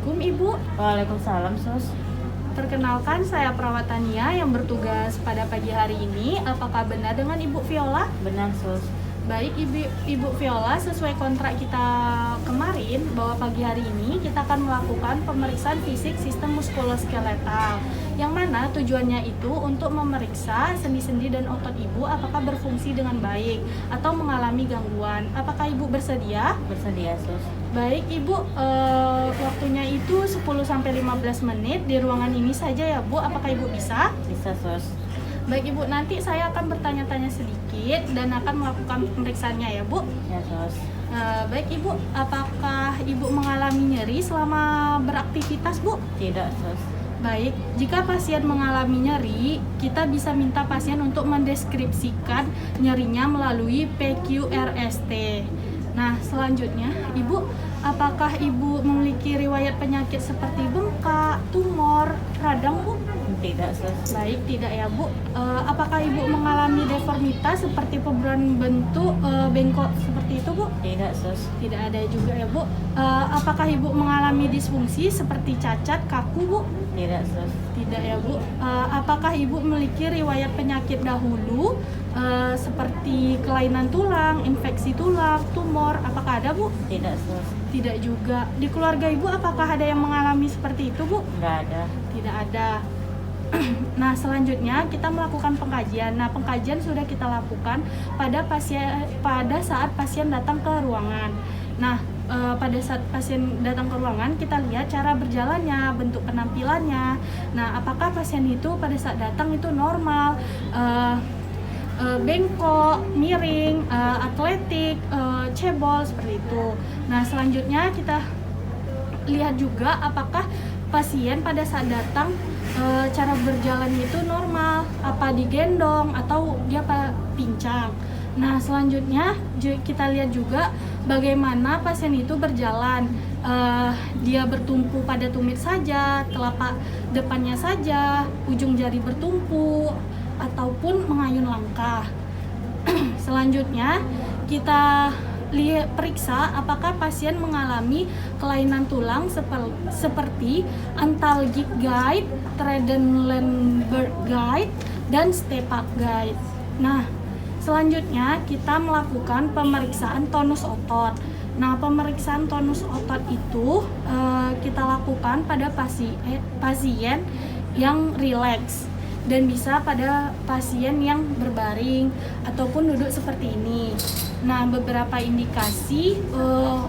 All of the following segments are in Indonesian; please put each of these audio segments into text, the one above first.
Assalamualaikum Ibu. Waalaikumsalam, Sus. Perkenalkan, saya perawat Tania yang bertugas pada pagi hari ini. Apakah benar dengan Ibu Viola? Benar, Sus. Baik Ibu Viola, sesuai kontrak kita kemarin bahwa pagi hari ini kita akan melakukan pemeriksaan fisik sistem muskuloskeletal, yang mana tujuannya itu untuk memeriksa sendi-sendi dan otot Ibu apakah berfungsi dengan baik atau mengalami gangguan. Apakah Ibu bersedia? Bersedia, Sus. Baik Ibu, waktunya itu 10-15 menit di ruangan ini saja ya Bu. Apakah Ibu bisa? Bisa, Sus. Baik Ibu, nanti saya akan bertanya-tanya sedikit dan akan melakukan pemeriksaannya ya Bu. Ya, Sus. Baik Ibu, apakah Ibu mengalami nyeri selama beraktivitas Bu? Tidak, Sus. Baik, jika pasien mengalami nyeri, kita bisa minta pasien untuk mendeskripsikan nyerinya melalui PQRST. Nah, selanjutnya, Ibu, apakah Ibu memiliki riwayat penyakit seperti bengkak, tumor, radang, Bu? Tidak, Sus. Baik, tidak ya, Bu. Apakah Ibu mengalami deformitas seperti perubahan bentuk bengkok seperti itu, Bu? Tidak, Sus. Tidak ada juga ya, Bu. Apakah Ibu mengalami disfungsi seperti cacat, kaku, Bu? Tidak, Sus. Tidak ya, Bu. Apakah Ibu memiliki riwayat penyakit dahulu seperti kelainan tulang, infeksi tulang, tumor? Apakah ada, Bu? Tidak, Sus. Tidak juga. Di keluarga Ibu apakah ada yang mengalami seperti itu, Bu? Enggak ada. Tidak ada. Nah, selanjutnya kita melakukan pengkajian. Nah, pengkajian sudah kita lakukan pada saat pasien datang ke ruangan. Nah, pada saat pasien datang ke ruangan, kita lihat cara berjalannya, bentuk penampilannya. Nah, apakah pasien itu pada saat datang itu normal, bengkok, miring, atletik, cebol, seperti itu. Nah, selanjutnya kita lihat juga apakah pasien pada saat datang cara berjalan itu normal, apa digendong atau dia pincang. Nah, selanjutnya kita lihat juga bagaimana pasien itu berjalan. Dia bertumpu pada tumit saja, telapak depannya saja, ujung jari bertumpu, ataupun mengayun langkah. Selanjutnya kita periksa apakah pasien mengalami kelainan tulang seperti antalgic guide, Trendelenburg guide, dan Stepak guide. Nah, selanjutnya kita melakukan pemeriksaan tonus otot. Nah, pemeriksaan tonus otot itu kita lakukan pada pasien yang rileks dan bisa pada pasien yang berbaring ataupun duduk seperti ini. Nah, beberapa indikasi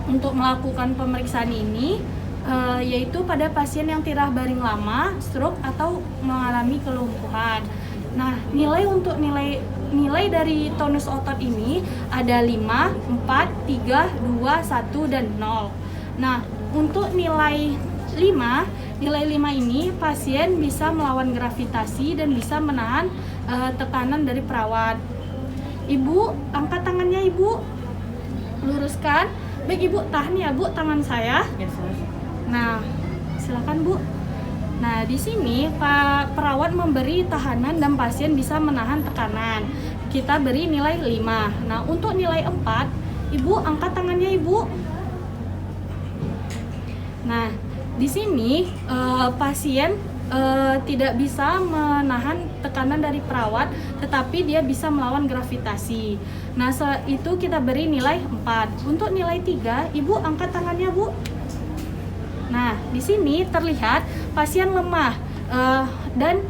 untuk melakukan pemeriksaan ini yaitu pada pasien yang tirah baring lama, stroke, atau mengalami kelumpuhan. Nah, nilai dari tonus otot ini ada 5, 4, 3, 2, 1, dan 0. Nah, untuk nilai 5 ini pasien bisa melawan gravitasi dan bisa menahan tekanan dari perawat. Ibu, angkat tangannya Ibu, luruskan. Baik Ibu, tahan ya Bu tangan saya. Ya, Sus. Nah, silakan Bu. Nah, di sini Pak perawat memberi tahanan dan pasien bisa menahan tekanan. Kita beri nilai 5. Nah, untuk nilai 4, Ibu angkat tangannya Ibu. Nah, di sini pasien tidak bisa menahan tekanan dari perawat, tetapi dia bisa melawan gravitasi. Nah, itu kita beri nilai 4. Untuk nilai 3, Ibu angkat tangannya Bu. Nah, di sini terlihat pasien lemah dan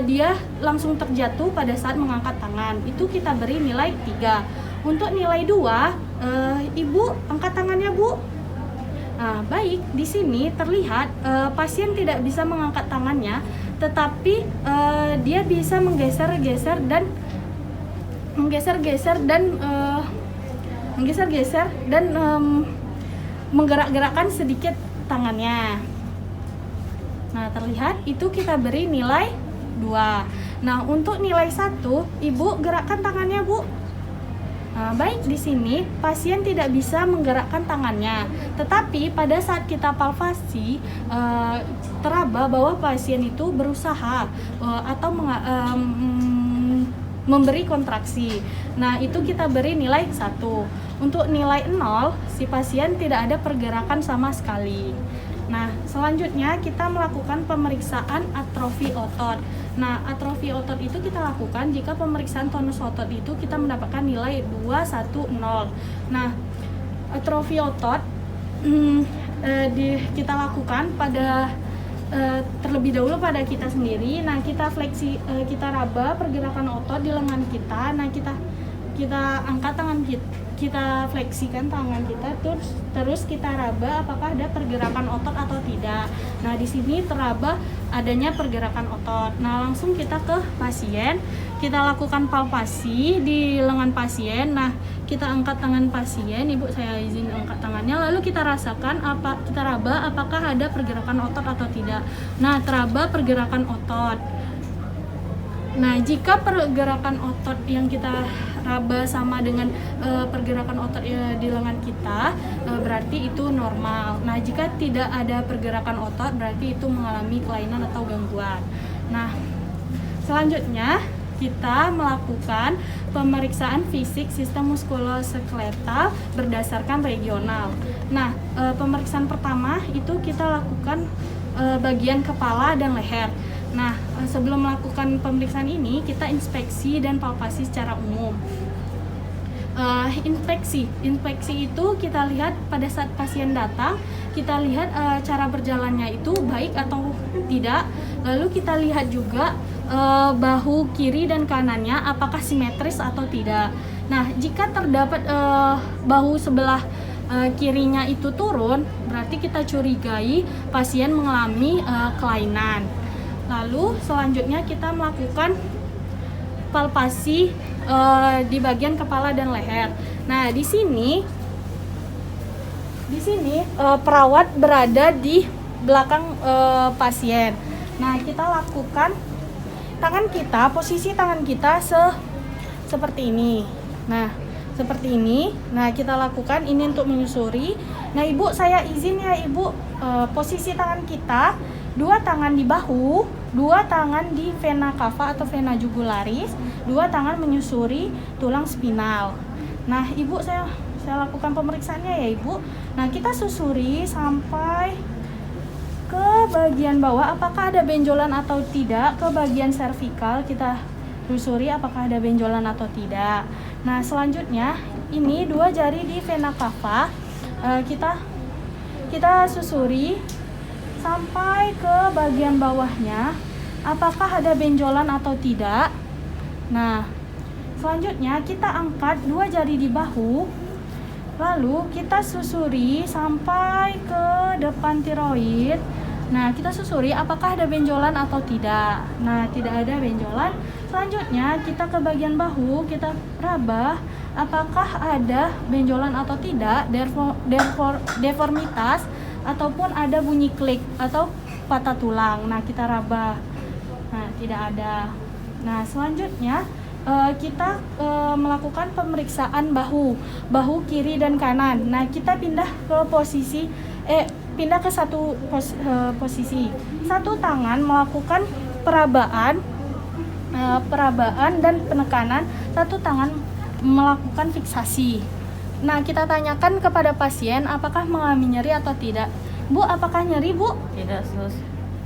dia langsung terjatuh pada saat mengangkat tangan. Itu kita beri nilai 3. Untuk nilai 2, Ibu angkat tangannya Bu. Nah, baik, di sini terlihat pasien tidak bisa mengangkat tangannya, tetapi dia bisa menggeser-geser dan menggerak-gerakkan sedikit tangannya. Nah, terlihat itu kita beri nilai 2. Nah, untuk nilai 1, Ibu gerakkan tangannya, Bu. Nah, baik, di sini pasien tidak bisa menggerakkan tangannya, tetapi pada saat kita palpasi teraba bahwa pasien itu berusaha atau memberi kontraksi. Nah, itu kita beri nilai 1. Untuk nilai 0, si pasien tidak ada pergerakan sama sekali. Nah, selanjutnya kita melakukan pemeriksaan atrofi otot. Nah, atrofi otot itu kita lakukan jika pemeriksaan tonus otot itu kita mendapatkan nilai 210. Nah, atrofi otot kita lakukan pada terlebih dahulu pada kita sendiri. Nah, kita fleksi, kita raba pergerakan otot di lengan kita. Nah, kita angkat tangan kita fleksikan tangan kita, terus kita raba apakah ada pergerakan otot atau tidak. Nah, di sini teraba adanya pergerakan otot. Nah, langsung kita ke pasien, kita lakukan palpasi di lengan pasien. Nah, kita angkat tangan pasien, Ibu saya izin angkat tangannya, lalu kita rasakan kita raba apakah ada pergerakan otot atau tidak. Nah, teraba pergerakan otot. Nah, jika pergerakan otot yang kita raba sama dengan pergerakan otot di lengan kita, berarti itu normal. Nah, jika tidak ada pergerakan otot, berarti itu mengalami kelainan atau gangguan. Nah, selanjutnya kita melakukan pemeriksaan fisik sistem muskuloskeletal berdasarkan regional. Nah, pemeriksaan pertama itu kita lakukan bagian kepala dan leher. Nah, sebelum melakukan pemeriksaan ini, kita inspeksi dan palpasi secara umum. Inspeksi itu kita lihat pada saat pasien datang, kita lihat cara berjalannya itu baik atau tidak. Lalu kita lihat juga bahu kiri dan kanannya apakah simetris atau tidak. Nah, jika terdapat bahu sebelah kirinya itu turun, berarti kita curigai pasien mengalami kelainan. Lalu selanjutnya kita melakukan palpasi di bagian kepala dan leher. Nah, di sini perawat berada di belakang pasien. Nah, kita lakukan posisi tangan kita seperti ini. Nah, seperti ini. Nah, kita lakukan ini untuk menyusuri. Nah, Ibu saya izin ya, Ibu, posisi tangan kita, 2 tangan di bahu, 2 tangan di vena cava atau vena jugularis, 2 tangan menyusuri tulang spinal. Nah, Ibu saya lakukan pemeriksaannya ya, Ibu. Nah, kita susuri sampai ke bagian bawah apakah ada benjolan atau tidak, ke bagian servikal kita susuri apakah ada benjolan atau tidak. Nah, selanjutnya ini 2 jari di vena cava kita susuri sampai ke bagian bawahnya apakah ada benjolan atau tidak. Nah, selanjutnya kita angkat 2 jari di bahu, lalu kita susuri sampai ke depan tiroid. Nah, kita susuri apakah ada benjolan atau tidak. Nah, tidak ada benjolan. Selanjutnya kita ke bagian bahu, kita raba apakah ada benjolan atau tidak, deformitas ataupun ada bunyi klik atau patah tulang. Nah, kita raba. Nah, tidak ada. Nah, selanjutnya kita melakukan pemeriksaan bahu kiri dan kanan. Nah, kita pindah ke satu posisi. Satu tangan melakukan perabaan dan penekanan, satu tangan melakukan fiksasi. Nah, kita tanyakan kepada pasien apakah mengalami nyeri atau tidak. Bu, apakah nyeri, Bu? Tidak, Sus.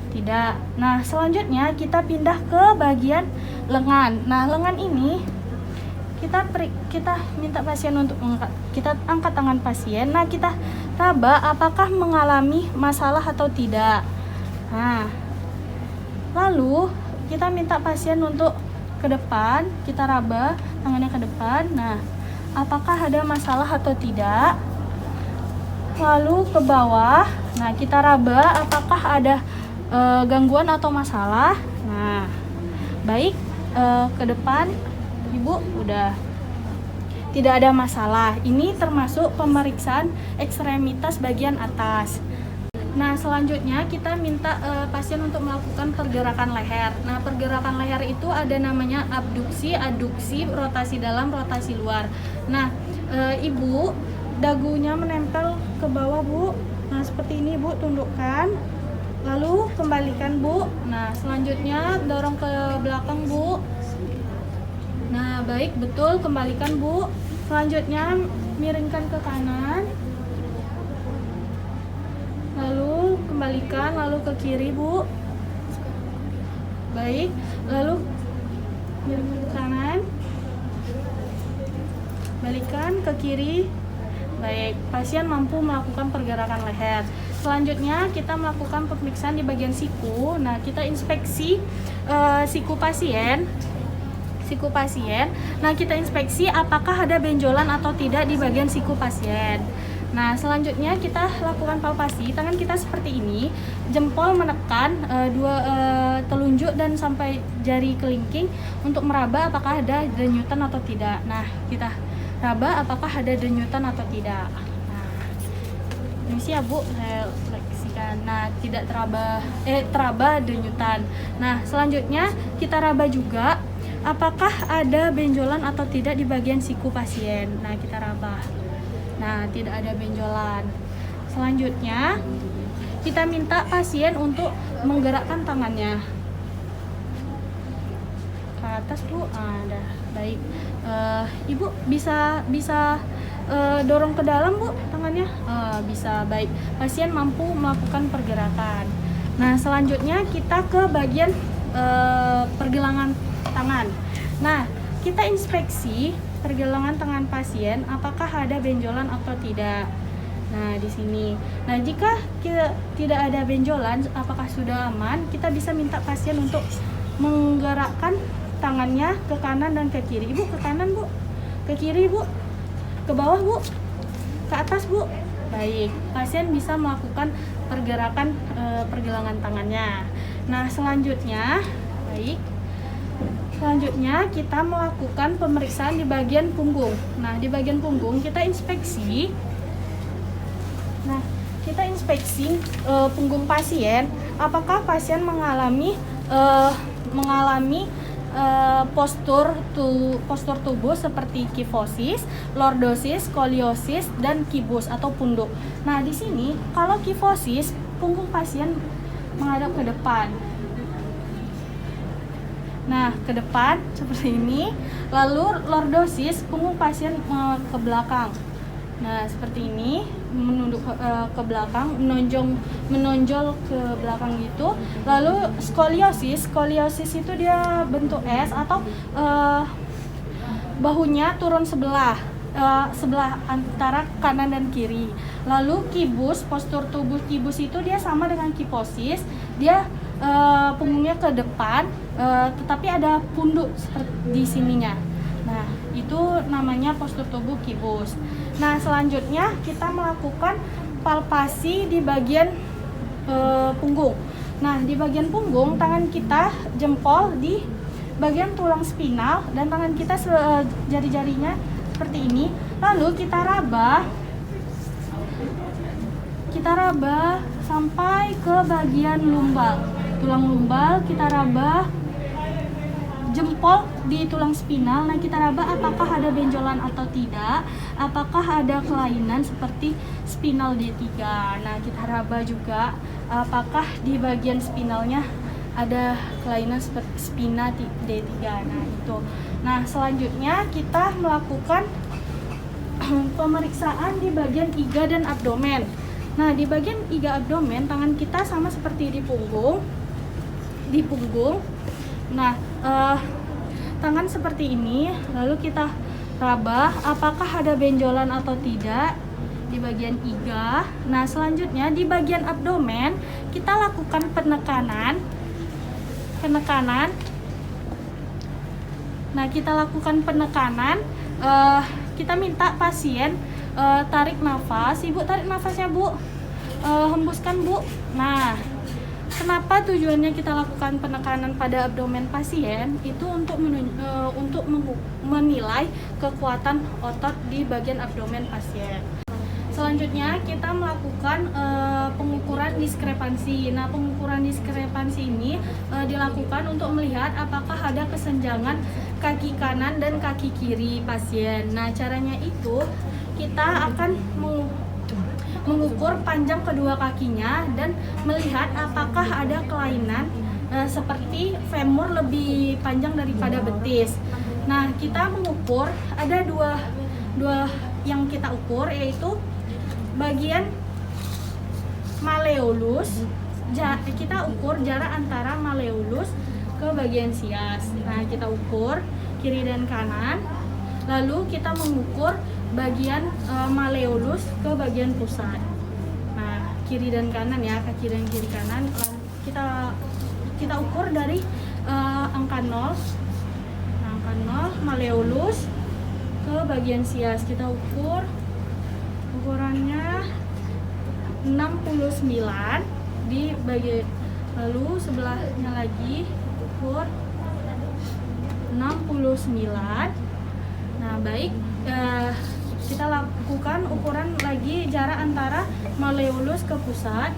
Tidak. Nah, selanjutnya kita pindah ke bagian lengan. Nah, lengan ini kita minta pasien untuk kita angkat tangan pasien. Nah, kita raba apakah mengalami masalah atau tidak. Nah, lalu kita minta pasien untuk ke depan, kita raba tangannya ke depan. Nah, apakah ada masalah atau tidak. Lalu ke bawah. Nah, kita raba apakah ada gangguan atau masalah. Nah, baik, ke depan Ibu udah tidak ada masalah. Ini termasuk pemeriksaan ekstremitas bagian atas. Nah, selanjutnya kita minta pasien untuk melakukan pergerakan leher. Nah, pergerakan leher itu ada namanya abduksi, aduksi, rotasi dalam, rotasi luar. Nah, Ibu, dagunya menempel ke bawah, Bu. Nah, seperti ini, Bu, tundukkan. Lalu kembalikan, Bu. Nah, selanjutnya dorong ke belakang, Bu. Nah, baik, betul, kembalikan, Bu. Selanjutnya miringkan ke kanan. Lalu balikan lalu ke kiri Bu. Baik, lalu ke kanan, balikan ke kiri. Baik, pasien mampu melakukan pergerakan leher. Selanjutnya kita melakukan pemeriksaan di bagian siku. Nah, kita inspeksi siku pasien. Nah, kita inspeksi apakah ada benjolan atau tidak di bagian siku pasien. Nah, selanjutnya kita lakukan palpasi. Tangan kita seperti ini, jempol menekan telunjuk dan sampai jari kelingking untuk meraba apakah ada denyutan atau tidak. Nah, kita raba apakah ada denyutan atau tidak. Nah, ini sih ya Bu, saya refleksikan. Nah, tidak teraba denyutan. Nah, selanjutnya kita raba juga apakah ada benjolan atau tidak di bagian siku pasien. Nah, kita raba. Nah, tidak ada benjolan. Selanjutnya kita minta pasien untuk menggerakkan tangannya ke atas Bu. Ada. Baik. Ibu bisa dorong ke dalam Bu tangannya. Bisa. Baik. Pasien mampu melakukan pergerakan. Nah, selanjutnya kita ke bagian pergelangan tangan. Nah, kita inspeksi pergelangan tangan pasien apakah ada benjolan atau tidak. Nah, di sini. Nah, jika tidak ada benjolan, apakah sudah aman, kita bisa minta pasien untuk menggerakkan tangannya ke kanan dan ke kiri. Ibu ke kanan Bu, ke kiri Bu, ke bawah Bu, ke atas Bu. Baik, pasien bisa melakukan pergerakan pergelangan tangannya. Nah, selanjutnya kita melakukan pemeriksaan di bagian punggung. Nah, di bagian punggung kita inspeksi. Nah, kita inspeksi punggung pasien. Apakah pasien mengalami postur tubuh seperti kifosis, lordosis, skoliosis, dan kibus atau punduk. Nah, di sini kalau kifosis, punggung pasien menghadap ke depan. Nah, ke depan seperti ini. Lalu lordosis, punggung pasien ke belakang. Nah, seperti ini, menunduk ke belakang, menonjol ke belakang gitu. Lalu skoliosis itu dia bentuk S atau bahunya turun sebelah antara kanan dan kiri. Lalu kibus, postur tubuh kibus itu dia sama dengan kifosis, dia punggungnya ke depan, tetapi ada punduk seperti di sininya. Nah, itu namanya postur tubuh kibus. Nah, selanjutnya kita melakukan palpasi di bagian punggung. Nah, di bagian punggung, tangan kita jempol di bagian tulang spinal dan tangan kita jari-jarinya seperti ini. Lalu kita raba sampai ke bagian lumbal. Tulang lumbal kita raba, jempol di tulang spinal. Nah, kita raba apakah ada benjolan atau tidak, apakah ada kelainan seperti spinal D3. Nah, kita raba juga apakah di bagian spinalnya ada kelainan seperti spina D3. Nah, itu. Nah, selanjutnya kita melakukan pemeriksaan di bagian iga dan abdomen. Nah, di bagian iga abdomen, tangan kita sama seperti di punggung. Nah, tangan seperti ini, lalu kita raba apakah ada benjolan atau tidak di bagian iga. Nah, selanjutnya di bagian abdomen kita lakukan penekanan. Nah, kita lakukan penekanan. Kita minta pasien tarik nafas. Ibu tarik nafasnya Bu, hembuskan Bu. Nah, kenapa tujuannya kita lakukan penekanan pada abdomen pasien? Itu untuk menilai kekuatan otot di bagian abdomen pasien. Selanjutnya kita melakukan pengukuran diskrepansi. Nah, pengukuran diskrepansi ini dilakukan untuk melihat apakah ada kesenjangan kaki kanan dan kaki kiri pasien. Nah, caranya itu kita akan mengukur panjang kedua kakinya dan melihat apakah ada kelainan seperti femur lebih panjang daripada betis. Nah, kita mengukur ada dua yang kita ukur, yaitu bagian malleolus kita ukur jarak antara malleolus ke bagian sias. Nah, kita ukur kiri dan kanan. Lalu kita mengukur bagian malleolus ke bagian pusat. Nah, kiri dan kanan ya, kaki dan kiri kanan. Kita ukur dari angka 0. Nah, angka 0 malleolus ke bagian sias. Kita ukur ukurannya 69 di bagian, lalu sebelahnya lagi ukur 69. Nah, baik, kita lakukan ukuran lagi jarak antara malleolus ke pusat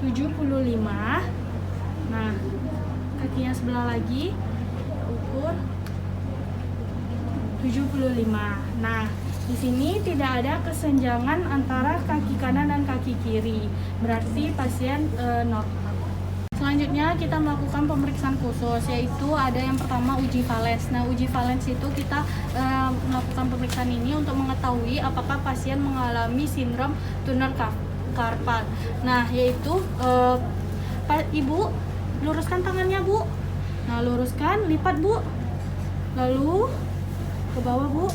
75. Nah, kakinya sebelah lagi ukur 75. Nah, di sini tidak ada kesenjangan antara kaki kanan dan kaki kiri, berarti pasien normal. Selanjutnya kita melakukan pemeriksaan khusus, yaitu ada yang pertama uji valens. Nah, uji valens itu kita melakukan pemeriksaan ini untuk mengetahui apakah pasien mengalami sindrom Turner carpal. Nah, yaitu Ibu luruskan tangannya, Bu. Nah, luruskan, lipat, Bu. Lalu ke bawah, Bu.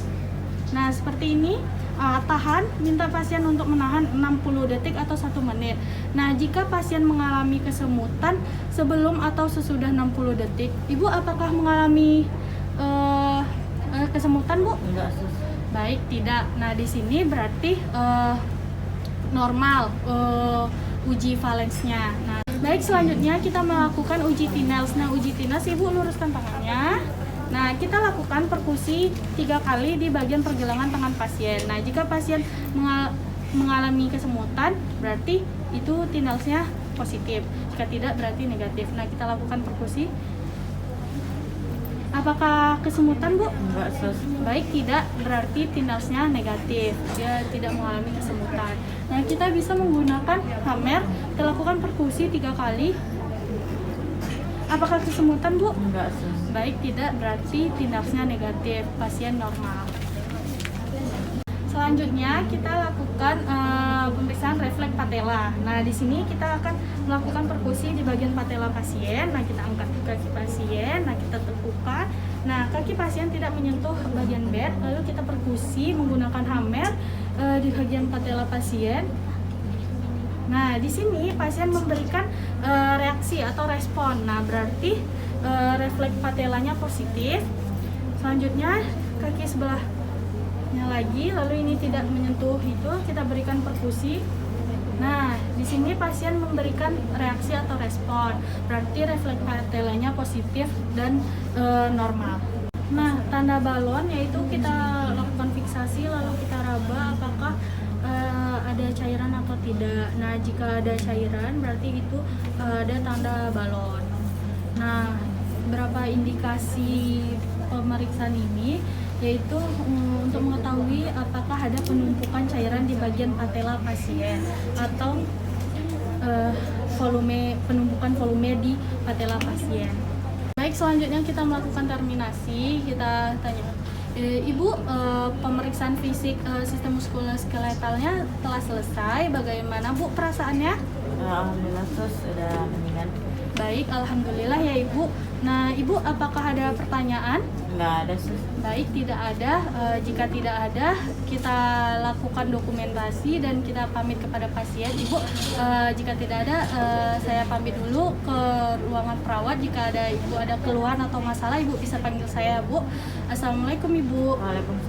Nah, seperti ini. Tahan, minta pasien untuk menahan 60 detik atau 1 menit. Nah, jika pasien mengalami kesemutan sebelum atau sesudah 60 detik, Ibu apakah mengalami kesemutan, Bu? Enggak, Sus. Baik, tidak. Nah, di sini berarti normal uji valensnya. Nah, baik, selanjutnya kita melakukan uji Tinels. Nah, uji Tinels, Ibu luruskan tangannya. Nah, kita lakukan perkusi 3 kali di bagian pergelangan tangan pasien. Nah, jika pasien mengalami kesemutan, berarti itu Tinelsnya positif. Jika tidak, berarti negatif. Nah, kita lakukan perkusi. Apakah kesemutan, Bu? Enggak, Sus. Baik, tidak, berarti Tinelsnya negatif. Dia tidak mengalami kesemutan. Nah, kita bisa menggunakan hammer. Kita lakukan perkusi 3 kali. Apakah kesemutan, Bu? Enggak, Sus. Baik, tidak, berarti Tinelsnya negatif, pasien normal. Selanjutnya kita lakukan pemeriksaan refleks patella. Nah, di sini kita akan melakukan perkusi di bagian patella pasien. Nah, kita angkat kaki pasien, nah kita tepukkan. Nah, kaki pasien tidak menyentuh bagian bed, lalu kita perkusi menggunakan hammer di bagian patella pasien. Nah, di sini pasien memberikan reaksi atau respon. Nah, berarti refleks patellanya positif. Selanjutnya kaki sebelahnya lagi, lalu ini tidak menyentuh itu, kita berikan perkusi. Nah, di sini pasien memberikan reaksi atau respon. Berarti refleks patellanya positif dan normal. Nah, tanda balon yaitu kita lakukan fiksasi lalu kita raba apakah ada cairan atau tidak. Nah, jika ada cairan berarti itu ada tanda balon. Nah, berapa indikasi pemeriksaan ini yaitu untuk mengetahui apakah ada penumpukan cairan di bagian patella pasien atau penumpukan volume di patella pasien. Baik, selanjutnya kita melakukan terminasi. Kita tanya, Ibu, pemeriksaan fisik sistem muskuloskeletalnya telah selesai. Bagaimana, Bu, perasaannya? Alhamdulillah, Sus, sudah mendingan. Baik, alhamdulillah ya, Ibu. Nah, Ibu, apakah ada pertanyaan? Enggak ada, Sus. Baik, tidak ada. Jika tidak ada, kita lakukan dokumentasi dan kita pamit kepada pasien. Ibu, jika tidak ada, saya pamit dulu ke ruangan perawat. Jika ada Ibu ada keluhan atau masalah, Ibu bisa panggil saya, Bu. Assalamualaikum, Ibu. Waalaikumsalam.